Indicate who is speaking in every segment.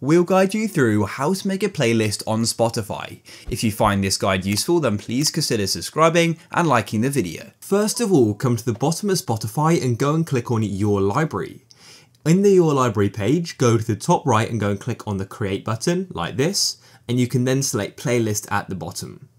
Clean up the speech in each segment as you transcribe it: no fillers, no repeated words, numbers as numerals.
Speaker 1: We'll guide you through how to make a playlist on Spotify. If you find this guide useful, then please consider subscribing and liking the video. First of all, come to the bottom of Spotify and go and click on Your Library. In the Your Library page, go to the top right and go and click on the Create button, like this, and you can then select Playlist at the bottom.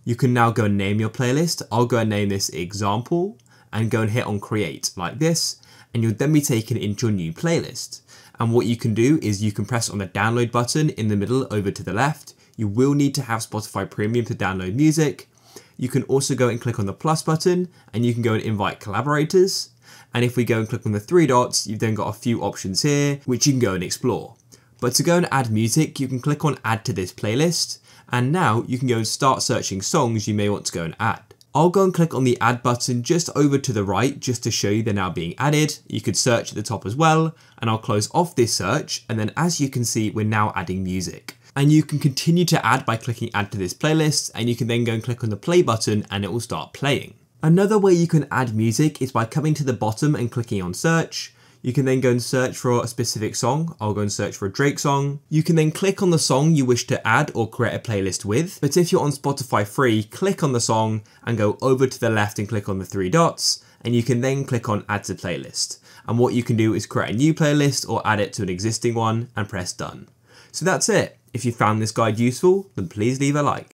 Speaker 1: You can now go and name your playlist. I'll go and name this Example, and go and hit on Create, like this, and you'll then be taken into your new playlist. And what you can do is you can press on the download button in the middle over to the left. You will need to have Spotify Premium to download music. You can also go and click on the plus button and you can go and invite collaborators. And if we go and click on the three dots, you've then got a few options here, which you can go and explore. But to go and add music, you can click on add to this playlist. And now you can go and start searching songs you may want to go and add. I'll go and click on the add button just over to the right just to show you they're now being added. You could search at the top as well, and I'll close off this search, and then as you can see, we're now adding music. And you can continue to add by clicking add to this playlist, and you can then go and click on the play button and it will start playing. Another way you can add music is by coming to the bottom and clicking on search. You can then go and search for a specific song. I'll go and search for a Drake song. You can then click on the song you wish to add or create a playlist with. But if you're on Spotify free, click on the song and go over to the left and click on the three dots. And you can then click on add to playlist. And what you can do is create a new playlist or add it to an existing one and press done. So that's it. If you found this guide useful, then please leave a like.